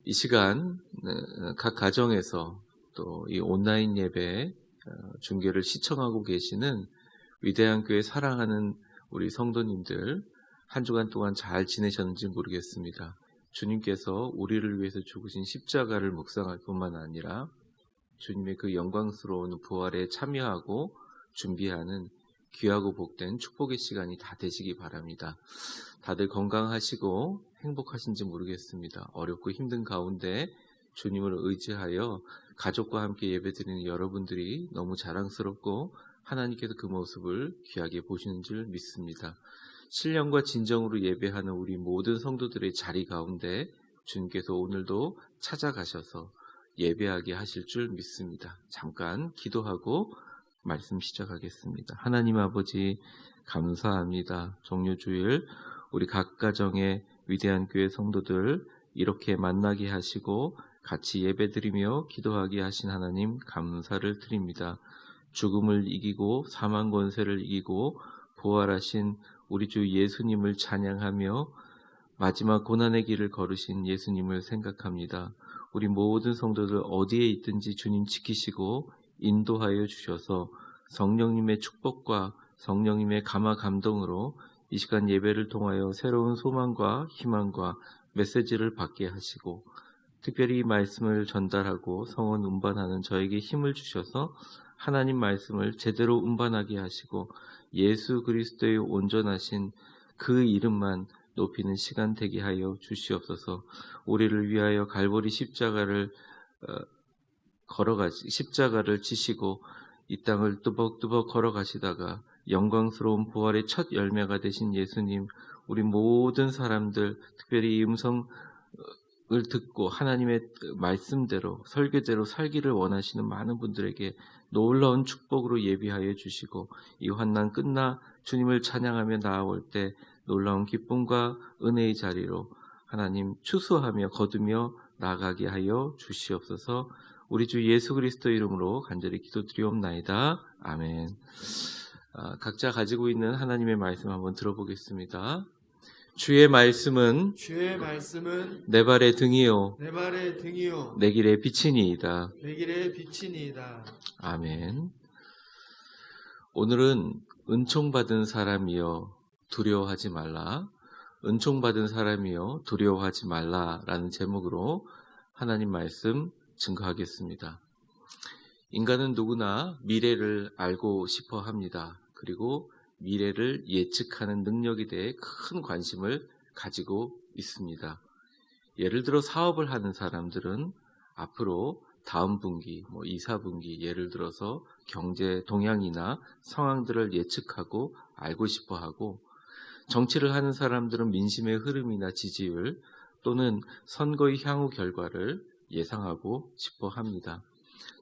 이 시간 각 가정에서 또 이 온라인 예배 중계를 시청하고 계시는 위대한 교회 사랑하는 우리 성도님들, 한 주간 동안 잘 지내셨는지 모르겠습니다. 주님께서 우리를 위해서 죽으신 십자가를 묵상할 뿐만 아니라 주님의 그 영광스러운 부활에 참여하고 준비하는 귀하고 복된 축복의 시간이 다 되시기 바랍니다. 다들 건강하시고 행복하신지 모르겠습니다. 어렵고 힘든 가운데 주님을 의지하여 가족과 함께 예배드리는 여러분들이 너무 자랑스럽고 하나님께서 그 모습을 귀하게 보시는 줄 믿습니다. 신령과 진정으로 예배하는 우리 모든 성도들의 자리 가운데 주님께서 오늘도 찾아가셔서 예배하게 하실 줄 믿습니다. 잠깐 기도하고 말씀 시작하겠습니다. 하나님 아버지 감사합니다. 종료주일 우리 각 가정의 위대한 교회 성도들 이렇게 만나게 하시고 같이 예배드리며 기도하게 하신 하나님 감사를 드립니다. 죽음을 이기고 사망 권세를 이기고 부활하신 우리 주 예수님을 찬양하며 마지막 고난의 길을 걸으신 예수님을 생각합니다. 우리 모든 성도들 어디에 있든지 주님 지키시고 인도하여 주셔서 성령님의 축복과 성령님의 감화 감동으로 이 시간 예배를 통하여 새로운 소망과 희망과 메시지를 받게 하시고 특별히 이 말씀을 전달하고 성원 운반하는 저에게 힘을 주셔서 하나님 말씀을 제대로 운반하게 하시고 예수 그리스도의 온전하신 그 이름만 높이는 시간 되게 하여 주시옵소서. 우리를 위하여 갈보리 십자가를 십자가를 지시고 이 땅을 뚜벅뚜벅 걸어가시다가 영광스러운 부활의 첫 열매가 되신 예수님, 우리 모든 사람들 특별히 이 음성을 듣고 하나님의 말씀대로 설교대로 살기를 원하시는 많은 분들에게 놀라운 축복으로 예비하여 주시고 이 환난 끝나 주님을 찬양하며 나아올 때 놀라운 기쁨과 은혜의 자리로 하나님 추수하며 거두며 나아가게 하여 주시옵소서. 우리 주 예수 그리스도 이름으로 간절히 기도드리옵나이다. 아멘. 각자 가지고 있는 하나님의 말씀 한번 들어보겠습니다. 주의 말씀은 내 발의 등이요 내 길의 빛이니이다. 아멘. 오늘은 은총받은 사람이여 두려워하지 말라, 은총받은 사람이여 두려워하지 말라라는 제목으로 하나님 말씀 증거하겠습니다. 인간은 누구나 미래를 알고 싶어 합니다. 그리고 미래를 예측하는 능력에 대해 큰 관심을 가지고 있습니다. 예를 들어 사업을 하는 사람들은 앞으로 다음 분기, 2, 4분기 예를 들어서 경제 동향이나 상황들을 예측하고 알고 싶어 하고, 정치를 하는 사람들은 민심의 흐름이나 지지율 또는 선거의 향후 결과를 예상하고 싶어 합니다.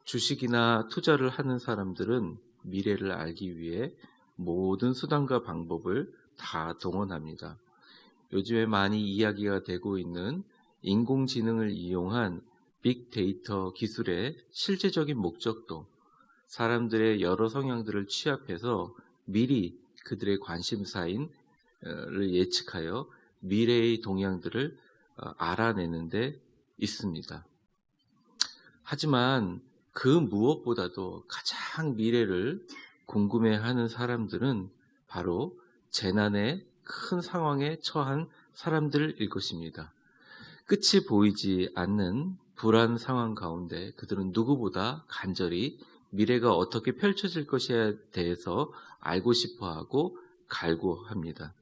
주식이나 투자를 하는 사람들은 미래를 알기 위해 모든 수단과 방법을 다 동원합니다. 요즘에 많이 이야기가 되고 있는 인공지능을 이용한 빅데이터 기술의 실제적인 목적도 사람들의 여러 성향들을 취합해서 미리 그들의 관심사를 예측하여 미래의 동향들을 알아내는 데 있습니다. 하지만 그 무엇보다도 가장 미래를 궁금해하는 사람들은 바로 재난의 큰 상황에 처한 사람들일 것입니다. 끝이 보이지 않는 불안 상황 가운데 그들은 누구보다 간절히 미래가 어떻게 펼쳐질 것에 대해서 알고 싶어하고 갈구합니다.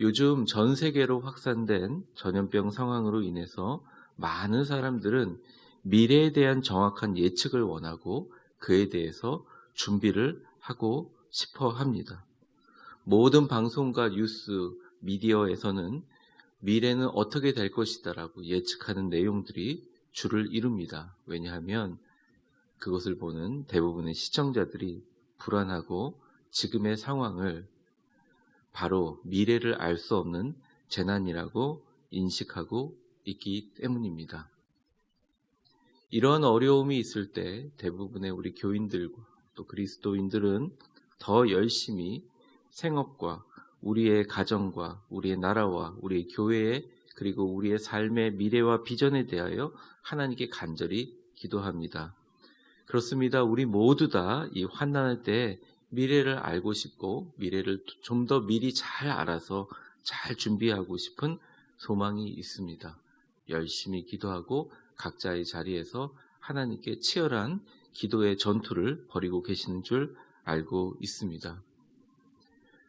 요즘 전 세계로 확산된 전염병 상황으로 인해서 많은 사람들은 미래에 대한 정확한 예측을 원하고 그에 대해서 준비를 하고 싶어 합니다. 모든 방송과 뉴스, 미디어에서는 미래는 어떻게 될 것이다라고 예측하는 내용들이 주를 이룹니다. 왜냐하면 그것을 보는 대부분의 시청자들이 불안하고 지금의 상황을 바로 미래를 알 수 없는 재난이라고 인식하고 있기 때문입니다. 이런 어려움이 있을 때 대부분의 우리 교인들과 또 그리스도인들은 더 열심히 생업과 우리의 가정과 우리의 나라와 우리의 교회에 그리고 우리의 삶의 미래와 비전에 대하여 하나님께 간절히 기도합니다. 그렇습니다. 우리 모두 다 이 환난할 때 미래를 알고 싶고 미래를 좀 더 미리 잘 알아서 잘 준비하고 싶은 소망이 있습니다. 열심히 기도하고 각자의 자리에서 하나님께 치열한 기도의 전투를 벌이고 계시는 줄 알고 있습니다.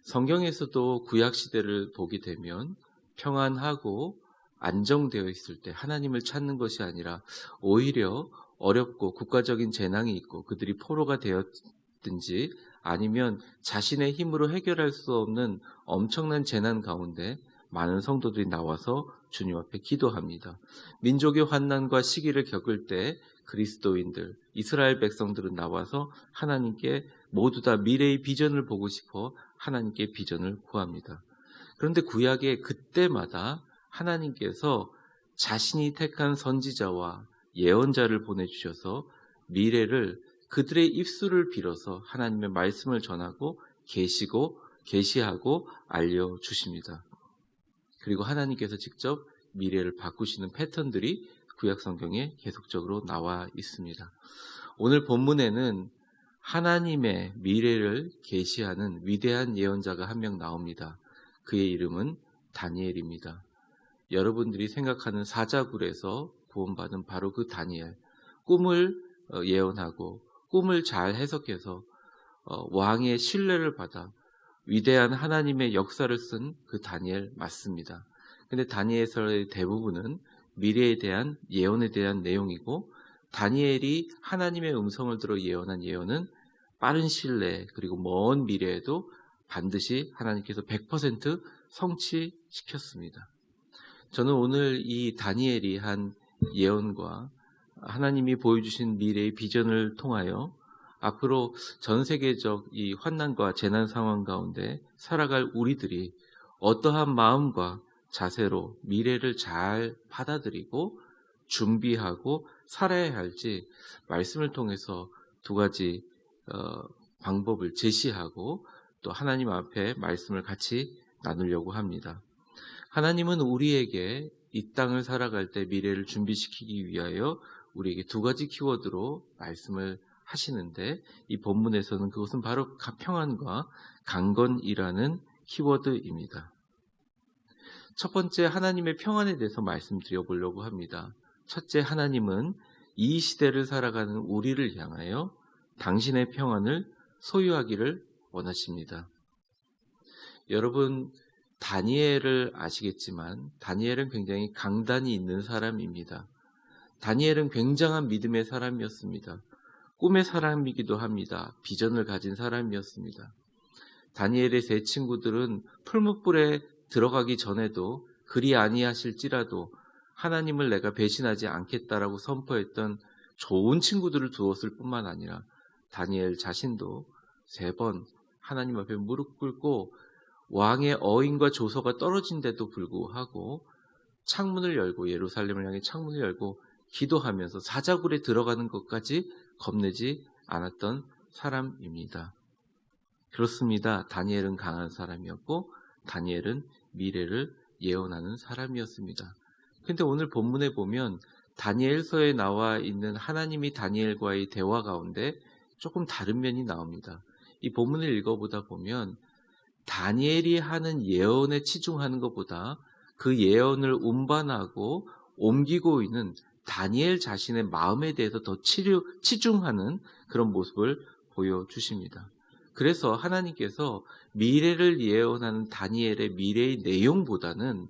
성경에서도 구약 시대를 보게 되면 평안하고 안정되어 있을 때 하나님을 찾는 것이 아니라 오히려 어렵고 국가적인 재난이 있고 그들이 포로가 되었든지 아니면 자신의 힘으로 해결할 수 없는 엄청난 재난 가운데 많은 성도들이 나와서 주님 앞에 기도합니다. 민족의 환난과 시기를 겪을 때 그리스도인들, 이스라엘 백성들은 나와서 하나님께 모두 다 미래의 비전을 보고 싶어 하나님께 비전을 구합니다. 그런데 구약의 그때마다 하나님께서 자신이 택한 선지자와 예언자를 보내주셔서 미래를 그들의 입술을 빌어서 하나님의 말씀을 전하고 계시하고 알려주십니다. 그리고 하나님께서 직접 미래를 바꾸시는 패턴들이 구약 성경에 계속적으로 나와 있습니다. 오늘 본문에는 하나님의 미래를 계시하는 위대한 예언자가 한 명 나옵니다. 그의 이름은 다니엘입니다. 여러분들이 생각하는 사자굴에서 구원받은 바로 그 다니엘, 꿈을 예언하고 꿈을 잘 해석해서 왕의 신뢰를 받아 위대한 하나님의 역사를 쓴 그 다니엘 맞습니다. 근데 다니엘서의 대부분은 미래에 대한 예언에 대한 내용이고 다니엘이 하나님의 음성을 들어 예언한 예언은 빠른 신뢰 그리고 먼 미래에도 반드시 하나님께서 100% 성취시켰습니다. 저는 오늘 이 다니엘이 한 예언과 하나님이 보여주신 미래의 비전을 통하여 앞으로 전 세계적 이 환난과 재난 상황 가운데 살아갈 우리들이 어떠한 마음과 자세로 미래를 잘 받아들이고 준비하고 살아야 할지 말씀을 통해서 두 가지 방법을 제시하고 또 하나님 앞에 말씀을 같이 나누려고 합니다. 하나님은 우리에게 이 땅을 살아갈 때 미래를 준비시키기 위하여 우리에게 두 가지 키워드로 말씀을 하시는데 이 본문에서는 그것은 바로 평안과 강건이라는 키워드입니다. 첫 번째 하나님의 평안에 대해서 말씀드려 보려고 합니다. 첫째, 하나님은 이 시대를 살아가는 우리를 향하여 당신의 평안을 소유하기를 원하십니다. 여러분, 다니엘을 아시겠지만 다니엘은 굉장히 강단이 있는 사람입니다. 다니엘은 굉장한 믿음의 사람이었습니다. 꿈의 사람이기도 합니다. 비전을 가진 사람이었습니다. 다니엘의 세 친구들은 풀무불에 들어가기 전에도 그리 아니하실지라도 하나님을 내가 배신하지 않겠다라고 선포했던 좋은 친구들을 두었을 뿐만 아니라 다니엘 자신도 3번 하나님 앞에 무릎 꿇고 왕의 어인과 조서가 떨어진데도 불구하고 창문을 열고 예루살렘을 향해 창문을 열고 기도하면서 사자굴에 들어가는 것까지 겁내지 않았던 사람입니다. 그렇습니다. 다니엘은 강한 사람이었고 다니엘은 미래를 예언하는 사람이었습니다. 그런데 오늘 본문에 보면 다니엘서에 나와 있는 하나님이 다니엘과의 대화 가운데 조금 다른 면이 나옵니다. 이 본문을 읽어보다 보면 다니엘이 하는 예언에 치중하는 것보다 그 예언을 운반하고 옮기고 있는 다니엘 자신의 마음에 대해서 더 치중하는 그런 모습을 보여주십니다. 그래서 하나님께서 미래를 예언하는 다니엘의 미래의 내용보다는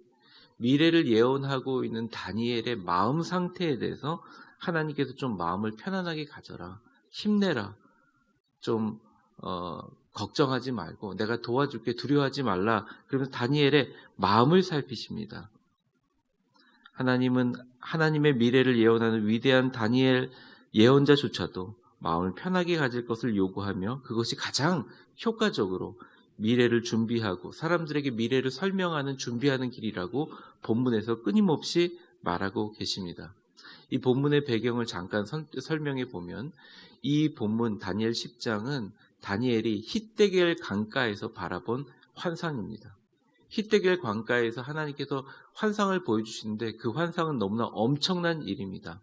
미래를 예언하고 있는 다니엘의 마음 상태에 대해서 하나님께서 좀 마음을 편안하게 가져라, 힘내라, 좀 걱정하지 말고 내가 도와줄게, 두려워하지 말라. 그러면서 다니엘의 마음을 살피십니다. 하나님은 하나님의 미래를 예언하는 위대한 다니엘 예언자조차도 마음을 편하게 가질 것을 요구하며 그것이 가장 효과적으로 미래를 준비하고 사람들에게 미래를 설명하는 준비하는 길이라고 본문에서 끊임없이 말하고 계십니다. 이 본문의 배경을 잠깐 설명해 보면 이 본문 다니엘 10장은 다니엘이 히데겔 강가에서 바라본 환상입니다. 히데겔 광가에서 하나님께서 환상을 보여주시는데 그 환상은 너무나 엄청난 일입니다.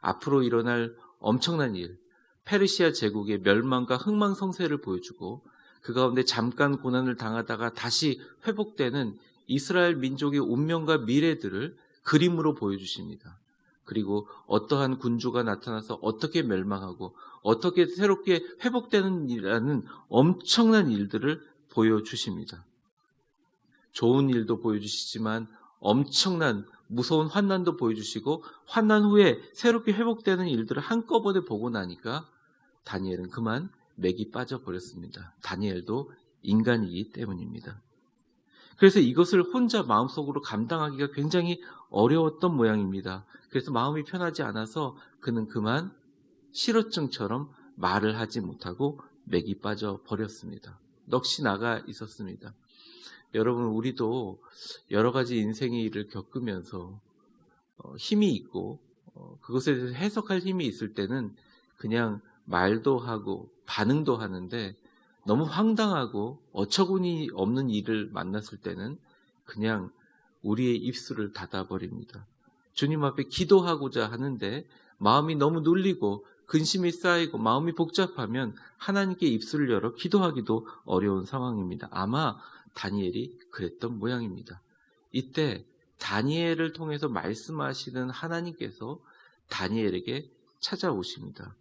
앞으로 일어날 엄청난 일, 페르시아 제국의 멸망과 흥망성쇠를 보여주고 그 가운데 잠깐 고난을 당하다가 다시 회복되는 이스라엘 민족의 운명과 미래들을 그림으로 보여주십니다. 그리고 어떠한 군주가 나타나서 어떻게 멸망하고 어떻게 새롭게 회복되는이라는 엄청난 일들을 보여주십니다. 좋은 일도 보여주시지만 엄청난 무서운 환난도 보여주시고 환난 후에 새롭게 회복되는 일들을 한꺼번에 보고 나니까 다니엘은 그만 맥이 빠져버렸습니다. 다니엘도 인간이기 때문입니다. 그래서 이것을 혼자 마음속으로 감당하기가 굉장히 어려웠던 모양입니다. 그래서 마음이 편하지 않아서 그는 그만 실어증처럼 말을 하지 못하고 맥이 빠져버렸습니다. 넋이 나가 있었습니다. 여러분, 우리도 여러 가지 인생의 일을 겪으면서 힘이 있고 그것에 대해서 해석할 힘이 있을 때는 그냥 말도 하고 반응도 하는데 너무 황당하고 어처구니 없는 일을 만났을 때는 그냥 우리의 입술을 닫아버립니다. 주님 앞에 기도하고자 하는데 마음이 너무 눌리고 근심이 쌓이고 마음이 복잡하면 하나님께 입술을 열어 기도하기도 어려운 상황입니다. 아마 다니엘이 그랬던 모양입니다. 이때 다니엘을 통해서 말씀하시는 하나님께서 다니엘에게 찾아오십니다.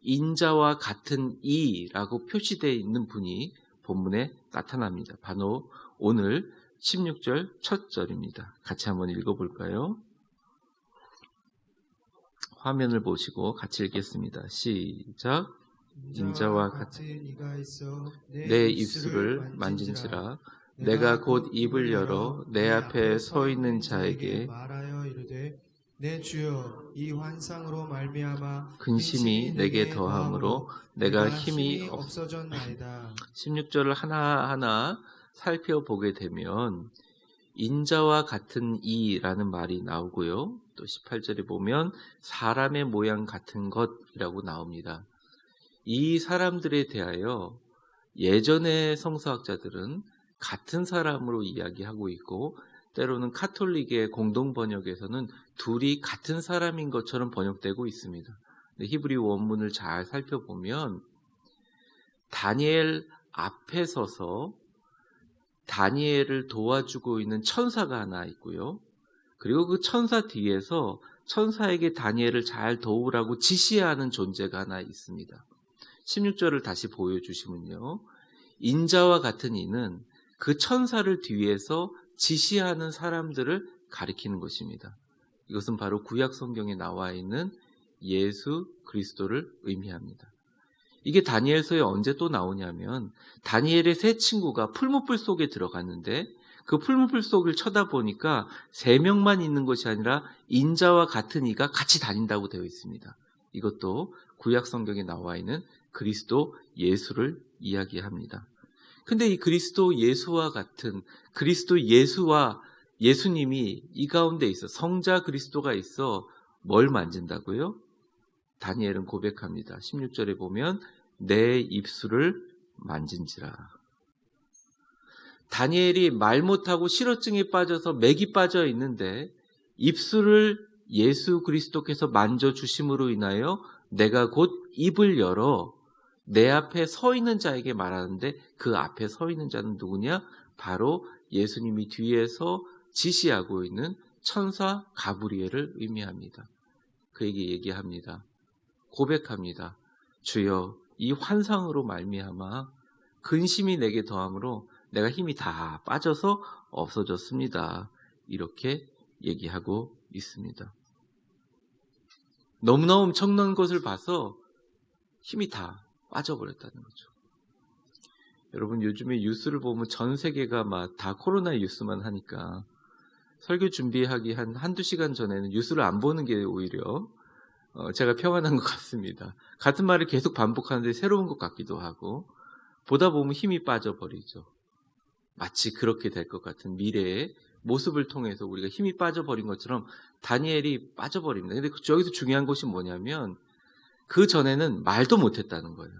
인자와 같은 이라고 표시되어 있는 분이 본문에 나타납니다. 바로 오늘 16절 첫 절입니다. 같이 한번 읽어볼까요? 화면을 보시고 같이 읽겠습니다. 시작. 인자와 같은 이가 있어 내 입술을 만진지라 내가 곧 입을 열어 내 앞에 서 있는 자에게 말하여 이르되 내 주여 이 환상으로 말미암아 근심이 내게 더함으로 내가 힘이 없어졌나이다. 16절을 하나하나 살펴보게 되면 인자와 같은 이라는 말이 나오고요. 또 18절에 보면 사람의 모양 같은 것이라고 나옵니다. 이 사람들에 대하여 예전의 성서학자들은 같은 사람으로 이야기하고 있고 때로는 카톨릭의 공동 번역에서는 둘이 같은 사람인 것처럼 번역되고 있습니다. 히브리 원문을 잘 살펴보면 다니엘 앞에 서서 다니엘을 도와주고 있는 천사가 하나 있고요. 그리고 그 천사 뒤에서 천사에게 다니엘을 잘 도우라고 지시하는 존재가 하나 있습니다. 16절을 다시 보여주시면요. 인자와 같은 이는 그 천사를 뒤에서 지시하는 사람들을 가리키는 것입니다. 이것은 바로 구약 성경에 나와 있는 예수 그리스도를 의미합니다. 이게 다니엘서에 언제 또 나오냐면 다니엘의 세 친구가 풀무불 속에 들어갔는데 그 풀무불 속을 쳐다보니까 3명만 있는 것이 아니라 인자와 같은 이가 같이 다닌다고 되어 있습니다. 이것도 구약 성경에 나와 있는 그리스도 예수를 이야기합니다. 근데 이 그리스도 예수와 같은 그리스도 예수와 예수님이 이 가운데 있어 성자 그리스도가 있어 뭘 만진다고요? 다니엘은 고백합니다. 16절에 보면 내 입술을 만진지라. 다니엘이 말 못하고 실어증에 빠져서 맥이 빠져 있는데 입술을 예수 그리스도께서 만져주심으로 인하여 내가 곧 입을 열어 내 앞에 서 있는 자에게 말하는데 그 앞에 서 있는 자는 누구냐? 바로 예수님이 뒤에서 지시하고 있는 천사 가브리엘을 의미합니다. 그에게 얘기합니다. 고백합니다. 주여 이 환상으로 말미암아 근심이 내게 더함으로 내가 힘이 다 빠져서 없어졌습니다. 이렇게 얘기하고 있습니다. 너무나 엄청난 것을 봐서 힘이 다 빠져버렸다는 거죠. 여러분 요즘에 뉴스를 보면 전 세계가 막 다 코로나 뉴스만 하니까 설교 준비하기 한두 시간 전에는 뉴스를 안 보는 게 오히려 제가 평안한 것 같습니다. 같은 말을 계속 반복하는데 새로운 것 같기도 하고 보다 보면 힘이 빠져버리죠. 마치 그렇게 될 것 같은 미래의 모습을 통해서 우리가 힘이 빠져버린 것처럼 다니엘이 빠져버립니다. 근데 여기서 중요한 것이 뭐냐면 그 전에는 말도 못했다는 거예요.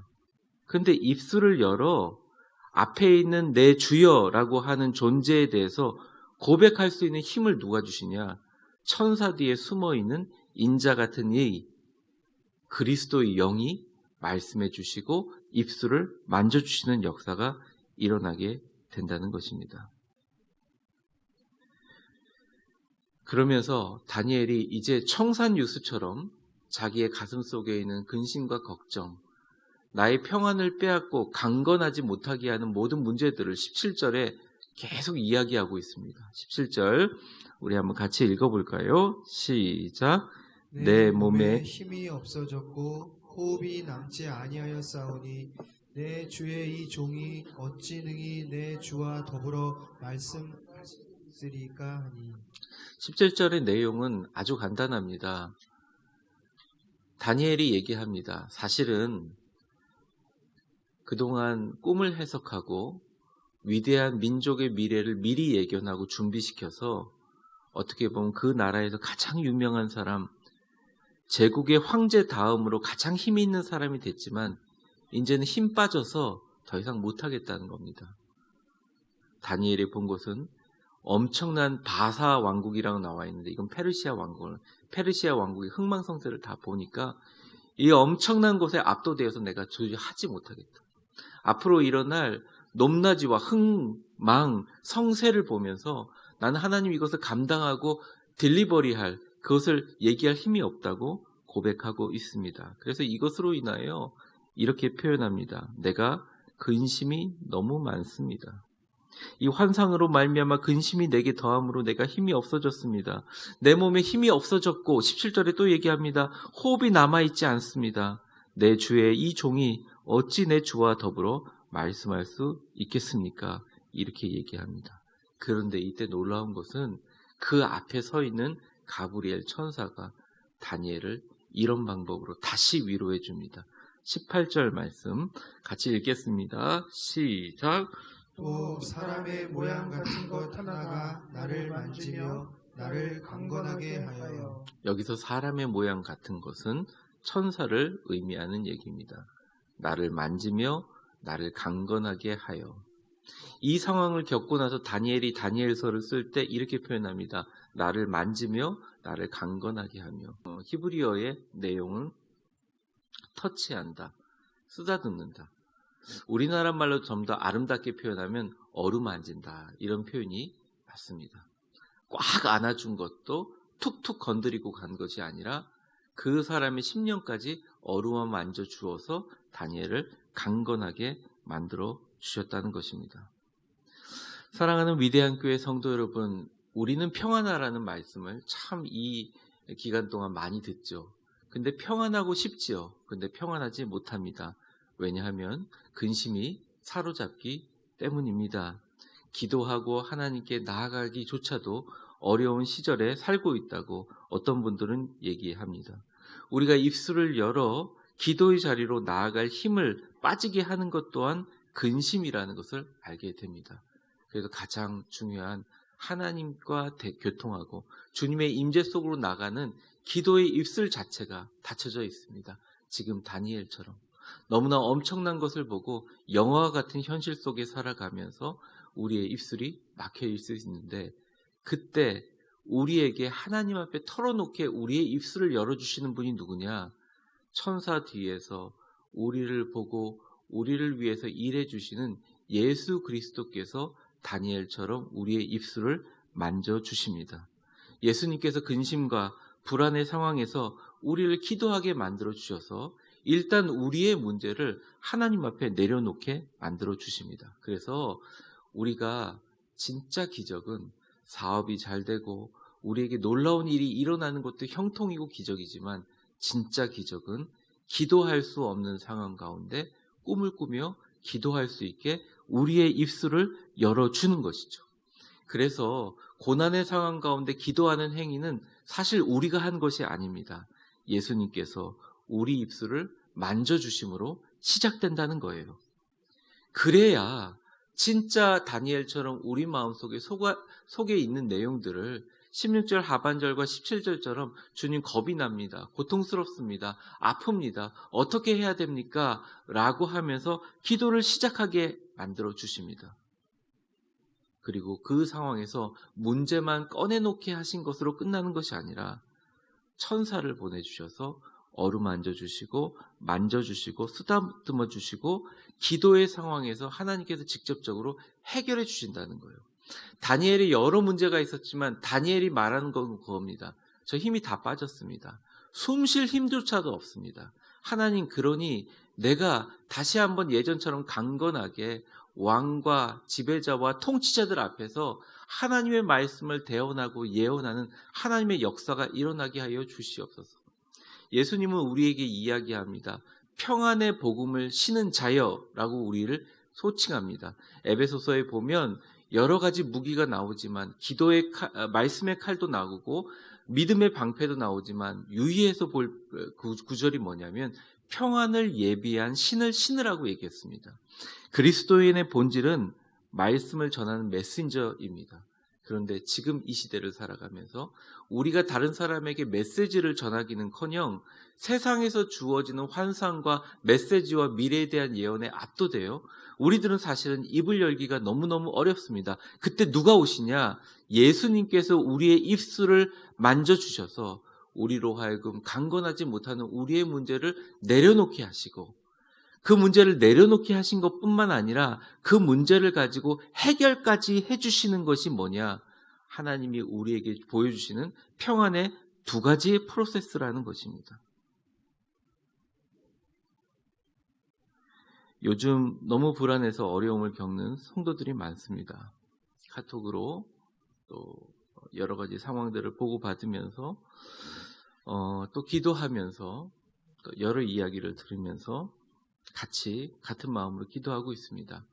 근데 입술을 열어 앞에 있는 내 주여라고 하는 존재에 대해서 고백할 수 있는 힘을 누가 주시냐? 천사 뒤에 숨어있는 인자 같은 이 그리스도의 영이 말씀해 주시고 입술을 만져주시는 역사가 일어나게 된다는 것입니다. 그러면서 다니엘이 이제 청산유수처럼 자기의 가슴 속에 있는 근심과 걱정, 나의 평안을 빼앗고 강건하지 못하게 하는 모든 문제들을 17절에 계속 이야기하고 있습니다. 17절 우리 한번 같이 읽어볼까요? 시작. 내 몸에 힘이 없어졌고 호흡이 남지 아니하였사오니 내 주의 이 종이 어찌 능히 내 주와 더불어 말씀하리까 하니. 17절의 내용은 아주 간단합니다. 다니엘이 얘기합니다. 사실은 그동안 꿈을 해석하고 위대한 민족의 미래를 미리 예견하고 준비시켜서 어떻게 보면 그 나라에서 가장 유명한 사람, 제국의 황제 다음으로 가장 힘이 있는 사람이 됐지만 이제는 힘 빠져서 더 이상 못하겠다는 겁니다. 다니엘이 본 것은 엄청난 바사 왕국이라고 나와 있는데 이건 페르시아 왕국의 흥망성쇠를 다 보니까 이 엄청난 곳에 압도되어서 내가 도저히 하지 못하겠다. 앞으로 일어날 높낮이와 흥망, 성쇠를 보면서 나는 하나님 이것을 감당하고 딜리버리할, 그것을 얘기할 힘이 없다고 고백하고 있습니다. 그래서 이것으로 인하여 이렇게 표현합니다. 내가 근심이 너무 많습니다. 이 환상으로 말미암아 근심이 내게 더함으로 내가 힘이 없어졌습니다. 내 몸에 힘이 없어졌고 17절에 또 얘기합니다. 호흡이 남아있지 않습니다. 내 주의 이 종이 어찌 내 주와 더불어 말씀할 수 있겠습니까? 이렇게 얘기합니다. 그런데 이때 놀라운 것은 그 앞에 서 있는 가브리엘 천사가 다니엘을 이런 방법으로 다시 위로해 줍니다. 18절 말씀 같이 읽겠습니다. 시작. 또 사람의 모양 같은 것 하나가 나를 만지며 나를 강건하게 하여. 여기서 사람의 모양 같은 것은 천사를 의미하는 얘기입니다. 나를 만지며 나를 강건하게 하여. 이 상황을 겪고 나서 다니엘이 다니엘서를 쓸 때 이렇게 표현합니다. 나를 만지며 나를 강건하게 하며. 히브리어의 내용은 터치한다, 쓰다듬는다. 우리나라 말로 좀 더 아름답게 표현하면 어루만진다, 이런 표현이 맞습니다. 꽉 안아준 것도 툭툭 건드리고 간 것이 아니라 그 사람의 심령까지 어루만 만져 주어서 다니엘을 강건하게 만들어 주셨다는 것입니다. 사랑하는 위대한 교회 성도 여러분, 우리는 평안하라는 말씀을 참 이 기간 동안 많이 듣죠. 근데 평안하고 싶지요. 근데 평안하지 못합니다. 왜냐하면 근심이 사로잡기 때문입니다. 기도하고 하나님께 나아가기조차도 어려운 시절에 살고 있다고 어떤 분들은 얘기합니다. 우리가 입술을 열어 기도의 자리로 나아갈 힘을 빠지게 하는 것 또한 근심이라는 것을 알게 됩니다. 그래서 가장 중요한 하나님과 교통하고 주님의 임재 속으로 나가는 기도의 입술 자체가 닫혀져 있습니다. 지금 다니엘처럼 너무나 엄청난 것을 보고 영화와 같은 현실 속에 살아가면서 우리의 입술이 막혀 있을 수 있는데, 그때 우리에게 하나님 앞에 털어놓게 우리의 입술을 열어주시는 분이 누구냐? 천사 뒤에서 우리를 보고 우리를 위해서 일해주시는 예수 그리스도께서 다니엘처럼 우리의 입술을 만져주십니다. 예수님께서 근심과 불안의 상황에서 우리를 기도하게 만들어주셔서 일단 우리의 문제를 하나님 앞에 내려놓게 만들어주십니다. 그래서 우리가 진짜 기적은 사업이 잘 되고 우리에게 놀라운 일이 일어나는 것도 형통이고 기적이지만, 진짜 기적은 기도할 수 없는 상황 가운데 꿈을 꾸며 기도할 수 있게 우리의 입술을 열어주는 것이죠. 그래서 고난의 상황 가운데 기도하는 행위는 사실 우리가 한 것이 아닙니다. 예수님께서 우리 입술을 만져주심으로 시작된다는 거예요. 그래야 진짜 다니엘처럼 우리 마음속에 속에 있는 내용들을 16절 하반절과 17절처럼 주님 겁이 납니다. 고통스럽습니다. 아픕니다. 어떻게 해야 됩니까? 라고 하면서 기도를 시작하게 만들어 주십니다. 그리고 그 상황에서 문제만 꺼내놓게 하신 것으로 끝나는 것이 아니라 천사를 보내주셔서 어루만져 주시고 만져주시고 쓰다듬어 주시고 기도의 상황에서 하나님께서 직접적으로 해결해 주신다는 거예요. 다니엘이 여러 문제가 있었지만 다니엘이 말하는 건 그겁니다. 저 힘이 다 빠졌습니다. 숨 쉴 힘조차도 없습니다. 하나님, 그러니 내가 다시 한번 예전처럼 강건하게 왕과 지배자와 통치자들 앞에서 하나님의 말씀을 대언하고 예언하는 하나님의 역사가 일어나게 하여 주시옵소서. 예수님은 우리에게 이야기합니다. 평안의 복음을 신은 자여라고 우리를 소칭합니다. 에베소서에 보면 여러 가지 무기가 나오지만 기도의 말씀의 칼도 나오고 믿음의 방패도 나오지만 유의해서 볼 구절이 뭐냐면 평안을 예비한 신을 신으라고 얘기했습니다. 그리스도인의 본질은 말씀을 전하는 메신저입니다. 그런데 지금 이 시대를 살아가면서 우리가 다른 사람에게 메시지를 전하기는커녕 세상에서 주어지는 환상과 메시지와 미래에 대한 예언에 압도돼요. 우리들은 사실은 입을 열기가 너무너무 어렵습니다. 그때 누가 오시냐? 예수님께서 우리의 입술을 만져주셔서 우리로 하여금 강건하지 못하는 우리의 문제를 내려놓게 하시고 그 문제를 내려놓게 하신 것뿐만 아니라 그 문제를 가지고 해결까지 해주시는 것이 뭐냐? 하나님이 우리에게 보여주시는 평안의 두 가지의 프로세스라는 것입니다. 요즘 너무 불안해서 어려움을 겪는 성도들이 많습니다. 카톡으로 또 여러 가지 상황들을 보고받으면서 또 기도하면서 또 여러 이야기를 들으면서 같은 마음으로 기도하고 있습니다.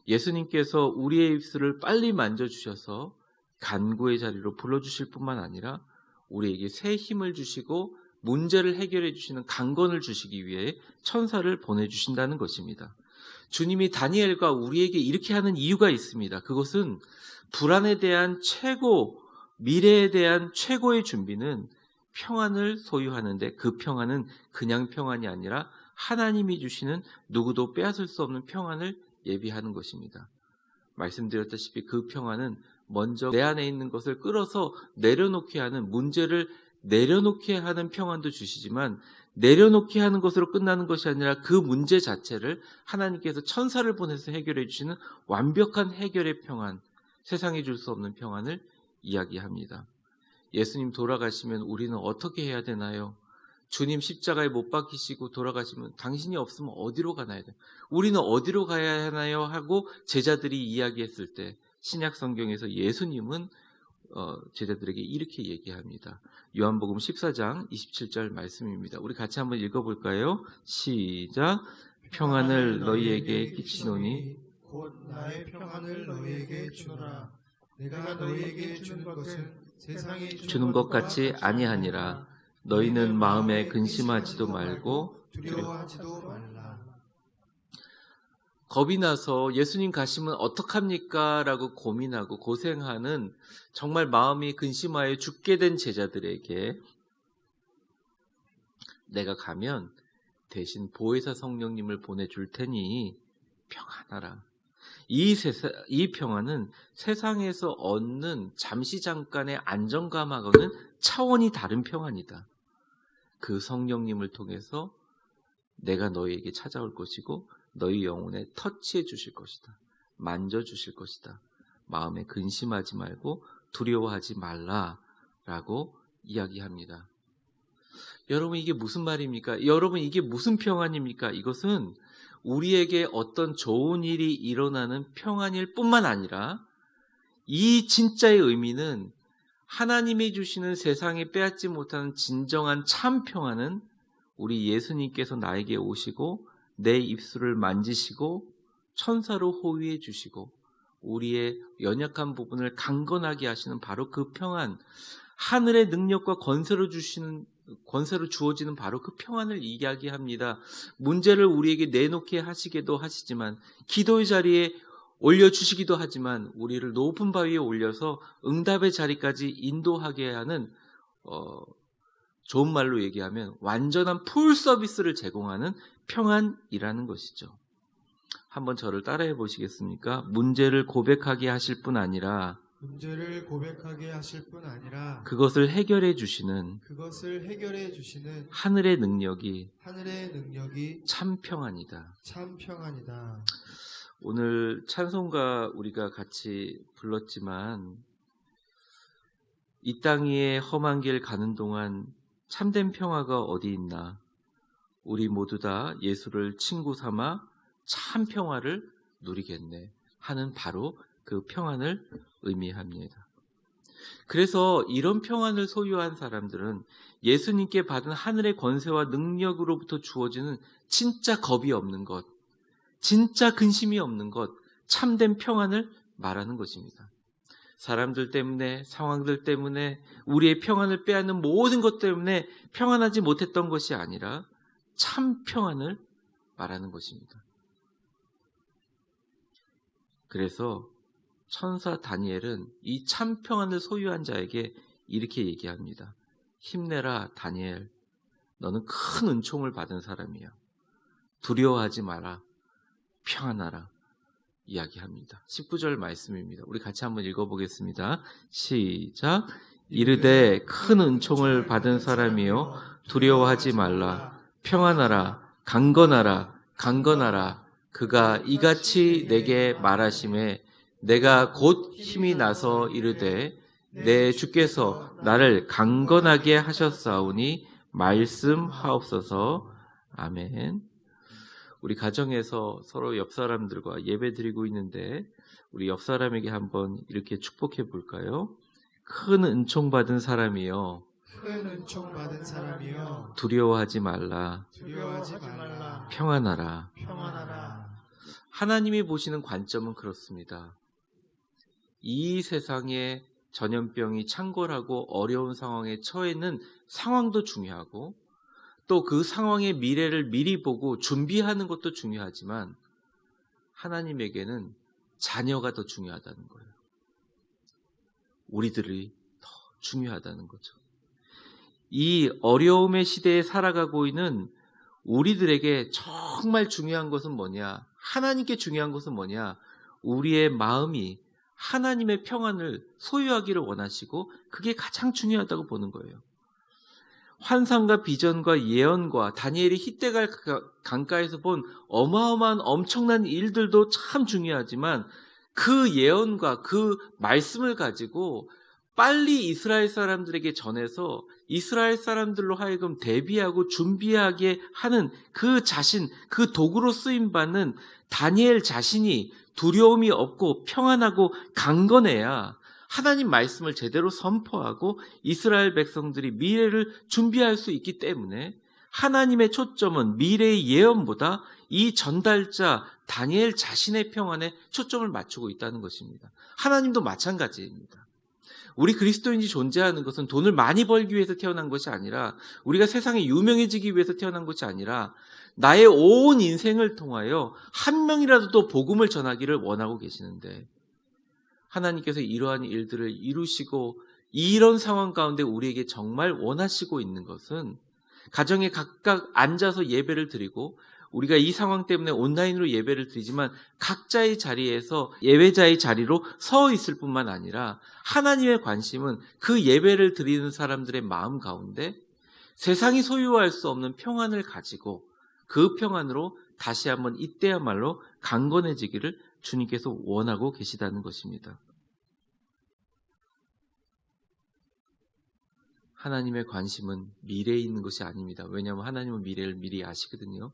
예수님께서 우리의 입술을 빨리 만져주셔서 간구의 자리로 불러주실 뿐만 아니라 우리에게 새 힘을 주시고 문제를 해결해 주시는 강건을 주시기 위해 천사를 보내주신다는 것입니다. 주님이 다니엘과 우리에게 이렇게 하는 이유가 있습니다. 그것은 불안에 대한 미래에 대한 최고의 준비는 평안을 소유하는데 그 평안은 그냥 평안이 아니라 하나님이 주시는 누구도 빼앗을 수 없는 평안을 예비하는 것입니다. 말씀드렸다시피 그 평안은 먼저 내 안에 있는 것을 끌어서 내려놓게 하는, 문제를 내려놓게 하는 평안도 주시지만 내려놓게 하는 것으로 끝나는 것이 아니라 그 문제 자체를 하나님께서 천사를 보내서 해결해 주시는 완벽한 해결의 평안, 세상에 줄 수 없는 평안을 이야기합니다. 예수님 돌아가시면 우리는 어떻게 해야 되나요? 주님 십자가에 못 박히시고 돌아가시면 당신이 없으면 어디로 가나요? 우리는 어디로 가야 하나요? 하고 제자들이 이야기했을 때 신약 성경에서 예수님은 제자들에게 이렇게 얘기합니다. 요한복음 14장 27절 말씀입니다. 우리 같이 한번 읽어볼까요? 시작. 평안을 너희에게 끼치노니 곧 나의 평안을 너희에게 주노라. 내가 너희에게 주는 것은 세상이 주는 것 같이 아니하니라. 너희는 마음에 근심하지도 말고 두려워하지도 말라. 겁이 나서 예수님 가시면 어떡합니까? 라고 고민하고 고생하는 정말 마음이 근심하여 죽게 된 제자들에게 내가 가면 대신 보혜사 성령님을 보내줄 테니 평안하라. 이 평안은 세상에서 얻는 잠시 잠깐의 안정감하고는 차원이 다른 평안이다. 그 성령님을 통해서 내가 너희에게 찾아올 것이고 너희 영혼에 터치해 주실 것이다. 만져주실 것이다. 마음에 근심하지 말고 두려워하지 말라라고 이야기합니다. 여러분, 이게 무슨 말입니까? 여러분, 이게 무슨 평안입니까? 이것은 우리에게 어떤 좋은 일이 일어나는 평안일 뿐만 아니라 이 진짜의 의미는 하나님이 주시는 세상에 빼앗지 못하는 진정한 참 평안은 우리 예수님께서 나에게 오시고 내 입술을 만지시고 천사로 호위해 주시고 우리의 연약한 부분을 강건하게 하시는 바로 그 평안, 하늘의 능력과 권세로 주어지는 바로 그 평안을 이야기합니다. 문제를 우리에게 내놓게 하시기도 하시지만 기도의 자리에 올려주시기도 하지만 우리를 높은 바위에 올려서 응답의 자리까지 인도하게 하는 좋은 말로 얘기하면 완전한 풀 서비스를 제공하는 평안이라는 것이죠. 한번 저를 따라해 보시겠습니까? 문제를 고백하게 하실 뿐 아니라 그것을 해결해 주시는 하늘의 능력이 참 평안이다. 오늘 찬송가 우리가 같이 불렀지만 이 땅 위에 험한 길 가는 동안 참된 평화가 어디 있나? 우리 모두 다 예수를 친구 삼아 참 평화를 누리겠네 하는 바로 그 평안을 의미합니다. 그래서 이런 평안을 소유한 사람들은 예수님께 받은 하늘의 권세와 능력으로부터 주어지는 진짜 겁이 없는 것, 진짜 근심이 없는 것, 참된 평안을 말하는 것입니다. 사람들 때문에, 상황들 때문에, 우리의 평안을 빼앗는 모든 것 때문에 평안하지 못했던 것이 아니라 참 평안을 말하는 것입니다. 그래서 천사 다니엘은 이 참 평안을 소유한 자에게 이렇게 얘기합니다. 힘내라 다니엘, 너는 큰 은총을 받은 사람이야. 두려워하지 마라. 평안하라. 이야기합니다. 19절 말씀입니다. 우리 같이 한번 읽어보겠습니다. 시작. 이르되 큰 은총을 받은 사람이여 두려워하지 말라. 평안하라. 강건하라. 강건하라. 그가 이같이 내게 말하심에 내가 곧 힘이 나서 이르되 내 주께서 나를 강건하게 하셨사오니 말씀하옵소서. 아멘. 우리 가정에서 서로 옆 사람들과 예배 드리고 있는데 우리 옆 사람에게 한번 이렇게 축복해 볼까요? 큰 은총 받은 사람이여 두려워하지 말라. 평안하라. 하나님이 보시는 관점은 그렇습니다. 이 세상에 전염병이 창궐하고 어려운 상황에 처해 있는 상황도 중요하고 또 그 상황의 미래를 미리 보고 준비하는 것도 중요하지만 하나님에게는 자녀가 더 중요하다는 거예요. 우리들이 더 중요하다는 거죠. 이 어려움의 시대에 살아가고 있는 우리들에게 정말 중요한 것은 뭐냐? 하나님께 중요한 것은 뭐냐? 우리의 마음이 하나님의 평안을 소유하기를 원하시고 그게 가장 중요하다고 보는 거예요. 환상과 비전과 예언과 다니엘이 히데갈 강가에서 본 어마어마한 엄청난 일들도 참 중요하지만 그 예언과 그 말씀을 가지고 빨리 이스라엘 사람들에게 전해서 이스라엘 사람들로 하여금 대비하고 준비하게 하는 그 자신, 그 도구로 쓰임받는 다니엘 자신이 두려움이 없고 평안하고 강건해야 하나님 말씀을 제대로 선포하고 이스라엘 백성들이 미래를 준비할 수 있기 때문에 하나님의 초점은 미래의 예언보다 이 전달자 다니엘 자신의 평안에 초점을 맞추고 있다는 것입니다. 하나님도 마찬가지입니다. 우리 그리스도인이 존재하는 것은 돈을 많이 벌기 위해서 태어난 것이 아니라 우리가 세상에 유명해지기 위해서 태어난 것이 아니라 나의 온 인생을 통하여 한 명이라도 또 복음을 전하기를 원하고 계시는데 하나님께서 이러한 일들을 이루시고 이런 상황 가운데 우리에게 정말 원하시고 있는 것은 가정에 각각 앉아서 예배를 드리고 우리가 이 상황 때문에 온라인으로 예배를 드리지만 각자의 자리에서 예배자의 자리로 서 있을 뿐만 아니라 하나님의 관심은 그 예배를 드리는 사람들의 마음 가운데 세상이 소유할 수 없는 평안을 가지고 그 평안으로 다시 한번 이때야말로 강건해지기를 주님께서 원하고 계시다는 것입니다. 하나님의 관심은 미래에 있는 것이 아닙니다. 왜냐하면 하나님은 미래를 미리 아시거든요.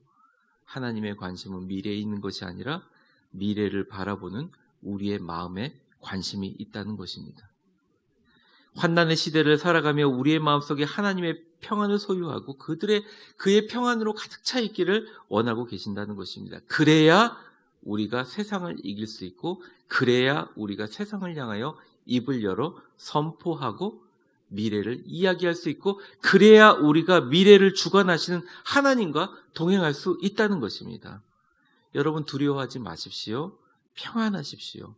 하나님의 관심은 미래에 있는 것이 아니라 미래를 바라보는 우리의 마음에 관심이 있다는 것입니다. 환난의 시대를 살아가며 우리의 마음속에 하나님의 평안을 소유하고 그의 평안으로 가득 차 있기를 원하고 계신다는 것입니다. 그래야 우리가 세상을 이길 수 있고 그래야 우리가 세상을 향하여 입을 열어 선포하고 미래를 이야기할 수 있고 그래야 우리가 미래를 주관하시는 하나님과 동행할 수 있다는 것입니다. 여러분 두려워하지 마십시오. 평안하십시오.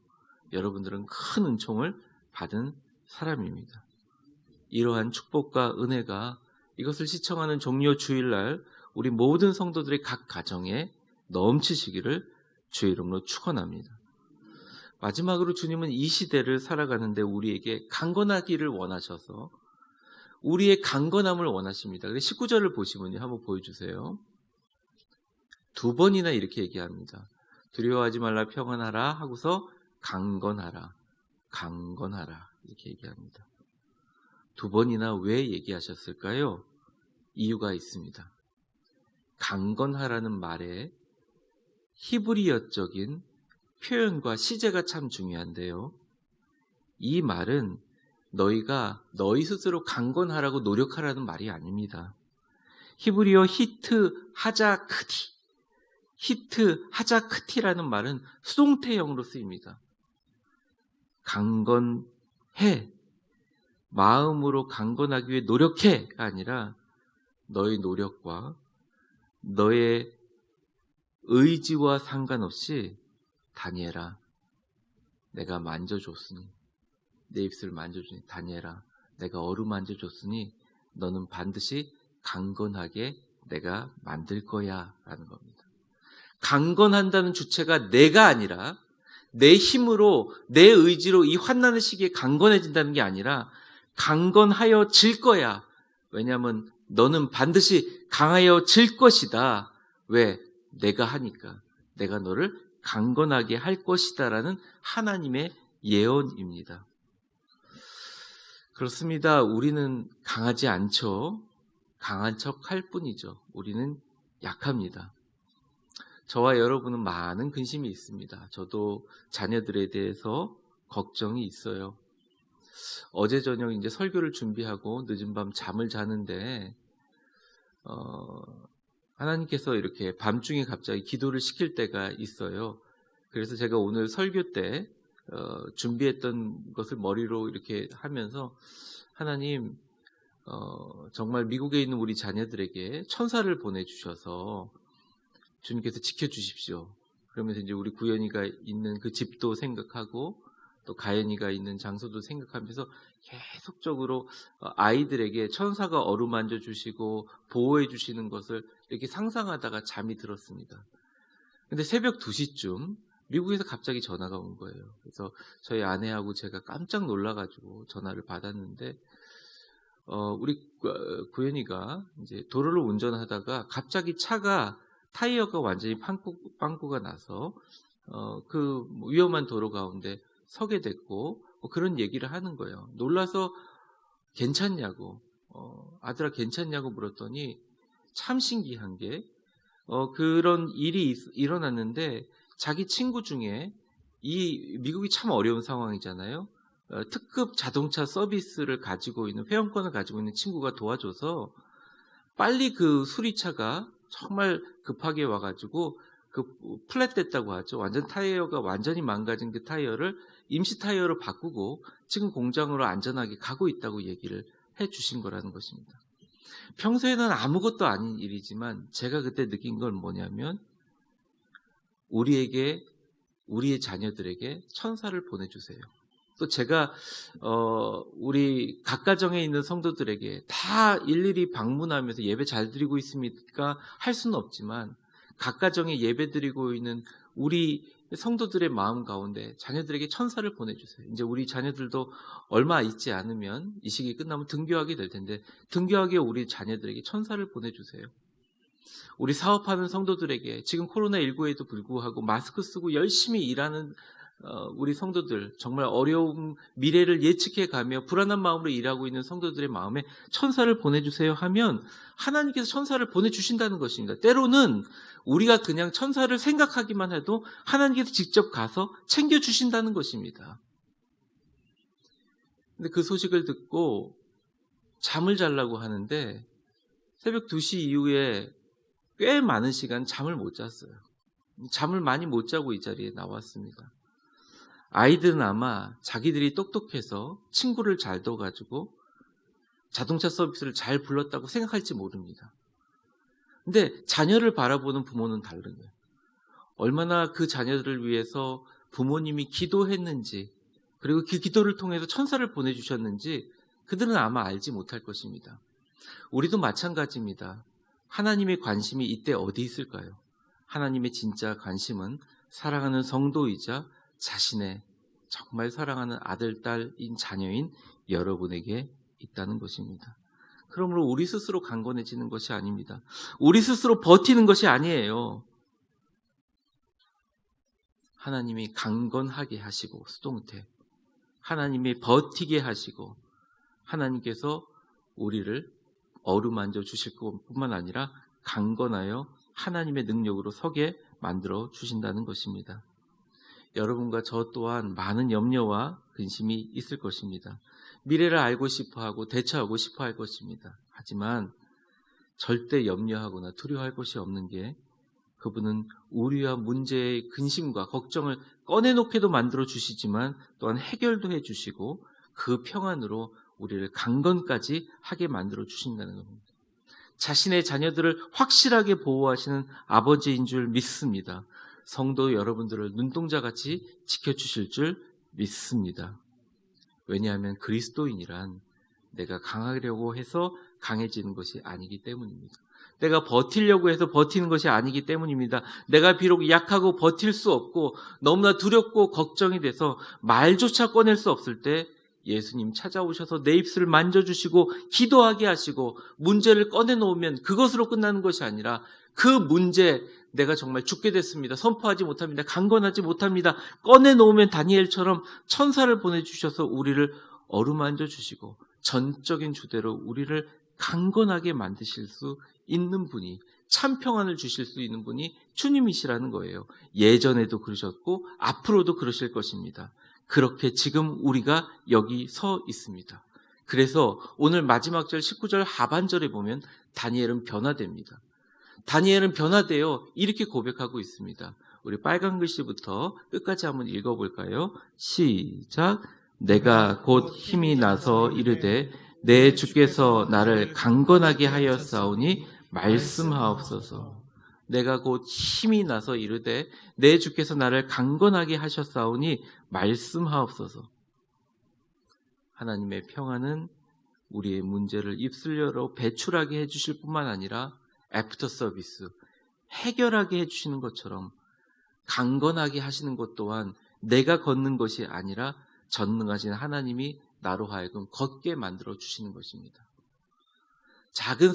여러분들은 큰 은총을 받은 사람입니다. 이러한 축복과 은혜가 이것을 시청하는 종려 주일날 우리 모든 성도들의 각 가정에 넘치시기를 주의 이름으로 축원합니다. 마지막으로 주님은 이 시대를 살아가는데 우리에게 강건하기를 원하셔서 우리의 강건함을 원하십니다. 그래서 19절을 보시면요, 한번 보여주세요. 2번이나 이렇게 얘기합니다. 두려워하지 말라, 평안하라 하고서 강건하라, 강건하라 이렇게 얘기합니다. 2번이나 왜 얘기하셨을까요? 이유가 있습니다. 강건하라는 말에 히브리어적인 표현과 시제가 참 중요한데요. 이 말은 너희가 너희 스스로 강건하라고 노력하라는 말이 아닙니다. 히브리어 히트 하자크티라는 말은 수동태형으로 쓰입니다. 강건해, 마음으로 강건하기 위해 노력해가 아니라 너의 노력과 너의 의지와 상관없이 다니엘아, 내가 만져줬으니, 내 입술을 만져주니, 다니엘아, 내가 어루만져줬으니 너는 반드시 강건하게 내가 만들 거야 라는 겁니다. 강건한다는 주체가 내가 아니라 내 힘으로, 내 의지로 이 환난의 시기에 강건해진다는 게 아니라 강건하여 질 거야. 왜냐하면 너는 반드시 강하여 질 것이다. 왜? 내가 하니까. 내가 너를 강건하게 할 것이다 라는 하나님의 예언입니다. 그렇습니다. 우리는 강하지 않죠. 강한 척 할 뿐이죠. 우리는 약합니다. 저와 여러분은 많은 근심이 있습니다. 저도 자녀들에 대해서 걱정이 있어요. 어제 저녁 이제 설교를 준비하고 늦은 밤 잠을 자는데 하나님께서 이렇게 밤중에 갑자기 기도를 시킬 때가 있어요. 그래서 제가 오늘 설교 때 준비했던 것을 머리로 이렇게 하면서 하나님, 정말 미국에 있는 우리 자녀들에게 천사를 보내주셔서 주님께서 지켜주십시오. 그러면서 이제 우리 구연이가 있는 그 집도 생각하고 또 가연이가 있는 장소도 생각하면서 계속적으로 아이들에게 천사가 어루만져 주시고 보호해 주시는 것을 이렇게 상상하다가 잠이 들었습니다. 근데 새벽 2시쯤 미국에서 갑자기 전화가 온 거예요. 그래서 저희 아내하고 제가 깜짝 놀라가지고 전화를 받았는데 우리 구연이가 이제 도로를 운전하다가 갑자기 차가 타이어가 완전히 빵꾸가 나서 그 위험한 도로 가운데 서게 됐고 그런 얘기를 하는 거예요. 놀라서 괜찮냐고, 아들아 괜찮냐고 물었더니 참 신기한 게 그런 일이 일어났는데 자기 친구 중에 이 미국이 참 어려운 상황이잖아요. 특급 자동차 서비스를 가지고 있는 회원권을 가지고 있는 친구가 도와줘서 빨리 그 수리차가 정말 급하게 와가지고 그 플랫됐다고 하죠. 완전 타이어가 완전히 망가진 그 타이어를 임시 타이어로 바꾸고 지금 공장으로 안전하게 가고 있다고 얘기를 해주신 거라는 것입니다. 평소에는 아무것도 아닌 일이지만 제가 그때 느낀 건 뭐냐면 우리에게, 우리의 자녀들에게 천사를 보내주세요. 또 제가 우리 각 가정에 있는 성도들에게 다 일일이 방문하면서 예배 잘 드리고 있습니까? 할 수는 없지만 각 가정에 예배 드리고 있는 우리 성도들의 마음 가운데 자녀들에게 천사를 보내주세요. 이제 우리 자녀들도 얼마 있지 않으면 이 시기 끝나면 등교하게 될 텐데 등교하게 우리 자녀들에게 천사를 보내주세요. 우리 사업하는 성도들에게 지금 코로나19에도 불구하고 마스크 쓰고 열심히 일하는 우리 성도들, 정말 어려운 미래를 예측해 가며 불안한 마음으로 일하고 있는 성도들의 마음에 천사를 보내주세요 하면 하나님께서 천사를 보내주신다는 것입니다. 때로는 우리가 그냥 천사를 생각하기만 해도 하나님께서 직접 가서 챙겨주신다는 것입니다. 근데 그 소식을 듣고 잠을 자려고 하는데 새벽 2시 이후에 꽤 많은 시간 잠을 못 잤어요. 잠을 많이 못 자고 이 자리에 나왔습니다. 아이들은 아마 자기들이 똑똑해서 친구를 잘 둬가지고 자동차 서비스를 잘 불렀다고 생각할지 모릅니다. 근데 자녀를 바라보는 부모는 다른 거예요. 얼마나 그 자녀들을 위해서 부모님이 기도했는지, 그리고 그 기도를 통해서 천사를 보내주셨는지 그들은 아마 알지 못할 것입니다. 우리도 마찬가지입니다. 하나님의 관심이 이때 어디 있을까요? 하나님의 진짜 관심은 사랑하는 성도이자 자신의 정말 사랑하는 아들, 딸인 자녀인 여러분에게 있다는 것입니다. 그러므로 우리 스스로 강건해지는 것이 아닙니다. 우리 스스로 버티는 것이 아니에요. 하나님이 강건하게 하시고, 수동태 하나님이 버티게 하시고, 하나님께서 우리를 어루만져 주실 것뿐만 아니라 강건하여 하나님의 능력으로 서게 만들어 주신다는 것입니다. 여러분과 저 또한 많은 염려와 근심이 있을 것입니다. 미래를 알고 싶어하고 대처하고 싶어할 것입니다. 하지만 절대 염려하거나 두려워할 것이 없는 게, 그분은 우리와 문제의 근심과 걱정을 꺼내놓게도 만들어 주시지만 또한 해결도 해주시고 그 평안으로 우리를 강건까지 하게 만들어 주신다는 겁니다. 자신의 자녀들을 확실하게 보호하시는 아버지인 줄 믿습니다. 성도 여러분들을 눈동자같이 지켜주실 줄 믿습니다. 왜냐하면 그리스도인이란 내가 강하려고 해서 강해지는 것이 아니기 때문입니다. 내가 버티려고 해서 버티는 것이 아니기 때문입니다. 내가 비록 약하고 버틸 수 없고 너무나 두렵고 걱정이 돼서 말조차 꺼낼 수 없을 때 예수님 찾아오셔서 내 입술을 만져주시고 기도하게 하시고 문제를 꺼내놓으면 그것으로 끝나는 것이 아니라, 그 문제, 내가 정말 죽게 됐습니다, 선포하지 못합니다, 강건하지 못합니다, 꺼내놓으면 다니엘처럼 천사를 보내주셔서 우리를 어루만져 주시고 전적인 주대로 우리를 강건하게 만드실 수 있는 분이, 참 평안을 주실 수 있는 분이 주님이시라는 거예요. 예전에도 그러셨고 앞으로도 그러실 것입니다. 그렇게 지금 우리가 여기 서 있습니다. 그래서 오늘 마지막 절 19절 하반절에 보면 다니엘은 변화됩니다. 다니엘은 변화되어 이렇게 고백하고 있습니다. 우리 빨간 글씨부터 끝까지 한번 읽어볼까요? 시작. 내가 곧 힘이 나서 이르되 내 주께서 나를 강건하게 하였사오니 말씀하옵소서. 내가 곧 힘이 나서 이르되 내 주께서 나를 강건하게 하셨사오니 말씀하옵소서. 하나님의 평안은 우리의 문제를 입술로 배출하게 해주실 뿐만 아니라 애프터 서비스, 해결하게 해주시는 것처럼 강건하게 하시는 것 또한 내가 걷는 것이 아니라 전능하신 하나님이 나로 하여금 걷게 만들어 주시는 것입니다. 작은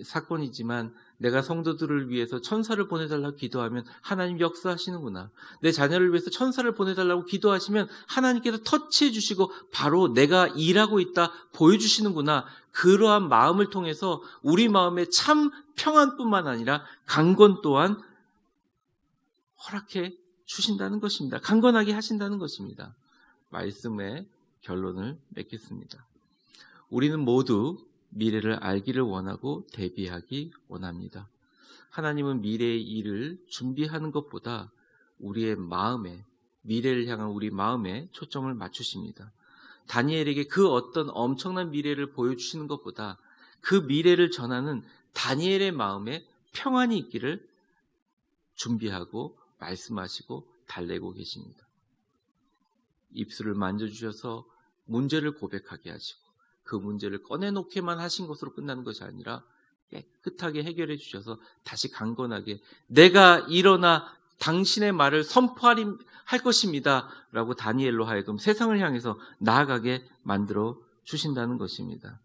사건이지만 내가 성도들을 위해서 천사를 보내달라고 기도하면 하나님 역사하시는구나. 내 자녀를 위해서 천사를 보내달라고 기도하시면 하나님께서 터치해 주시고 바로 내가 일하고 있다 보여주시는구나. 그러한 마음을 통해서 우리 마음에 참 평안뿐만 아니라 강건 또한 허락해 주신다는 것입니다. 강건하게 하신다는 것입니다. 말씀의 결론을 맺겠습니다. 우리는 모두 미래를 알기를 원하고 대비하기 원합니다. 하나님은 미래의 일을 준비하는 것보다 우리의 마음에, 미래를 향한 우리 마음에 초점을 맞추십니다. 다니엘에게 그 어떤 엄청난 미래를 보여주시는 것보다 그 미래를 전하는 다니엘의 마음에 평안이 있기를 준비하고 말씀하시고 달래고 계십니다. 입술을 만져주셔서 문제를 고백하게 하시고 그 문제를 꺼내놓게만 하신 것으로 끝나는 것이 아니라 깨끗하게 해결해 주셔서 다시 강건하게 내가 일어나 당신의 말을 선포할 것입니다 라고 다니엘로 하여금 세상을 향해서 나아가게 만들어 주신다는 것입니다.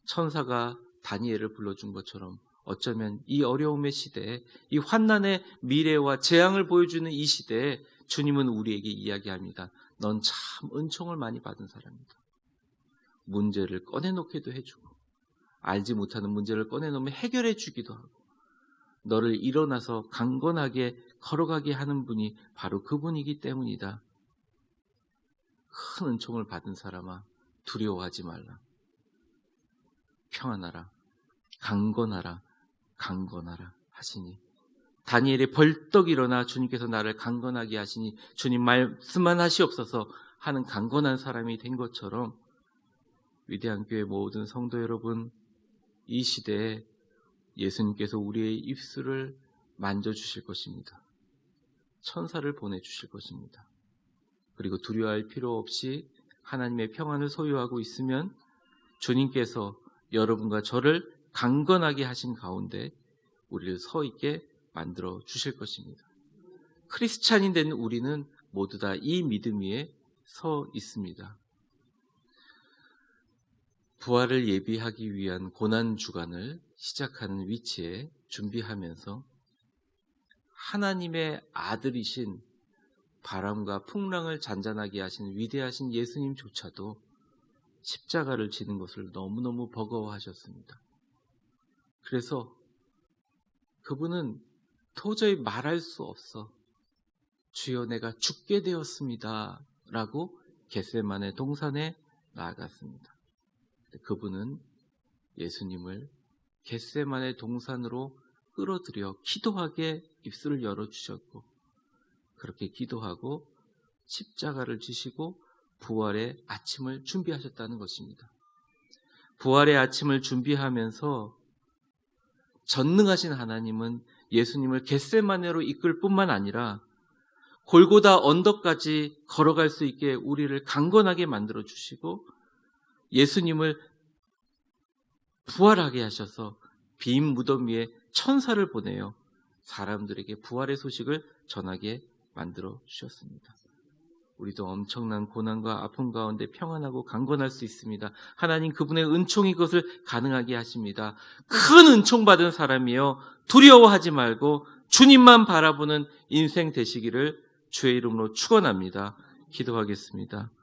천사가 다니엘을 불러준 것처럼 어쩌면 이 어려움의 시대에, 이 환난의 미래와 재앙을 보여주는 이 시대에 주님은 우리에게 이야기합니다. 넌 참 은총을 많이 받은 사람이다. 문제를 꺼내놓기도 해주고 알지 못하는 문제를 꺼내놓으면 해결해 주기도 하고 너를 일어나서 강건하게 걸어가게 하는 분이 바로 그분이기 때문이다. 큰 은총을 받은 사람아, 두려워하지 말라. 평안하라. 강건하라. 강건하라 하시니 다니엘이 벌떡 일어나 주님께서 나를 강건하게 하시니 주님 말씀만 하시옵소서 하는 강건한 사람이 된 것처럼 위대한 교회 모든 성도 여러분, 이 시대에 예수님께서 우리의 입술을 만져주실 것입니다. 천사를 보내주실 것입니다. 그리고 두려워할 필요 없이 하나님의 평안을 소유하고 있으면 주님께서 여러분과 저를 강건하게 하신 가운데 우리를 서 있게 만들어 주실 것입니다. 크리스찬이 된 우리는 모두 다 이 믿음 위에 서 있습니다. 부활을 예비하기 위한 고난 주간을 시작하는 위치에 준비하면서 하나님의 아들이신 바람과 풍랑을 잔잔하게 하신 위대하신 예수님조차도 십자가를 지는 것을 너무너무 버거워하셨습니다. 그래서 그분은 도저히 말할 수 없어 주여 내가 죽게 되었습니다 라고 겟세마네 동산에 나아갔습니다. 그분은 예수님을 겟세마네 동산으로 끌어들여 기도하게 입술을 열어주셨고 그렇게 기도하고 십자가를 지시고 부활의 아침을 준비하셨다는 것입니다. 부활의 아침을 준비하면서 전능하신 하나님은 예수님을 겟세마네로 이끌 뿐만 아니라 골고다 언덕까지 걸어갈 수 있게 우리를 강건하게 만들어 주시고 예수님을 부활하게 하셔서 빈 무덤 위에 천사를 보내어 사람들에게 부활의 소식을 전하게 만들어 주셨습니다. 우리도 엄청난 고난과 아픔 가운데 평안하고 강건할 수 있습니다. 하나님 그분의 은총이 그것을 가능하게 하십니다. 큰 은총 받은 사람이여 두려워하지 말고 주님만 바라보는 인생 되시기를 주의 이름으로 축원합니다. 기도하겠습니다.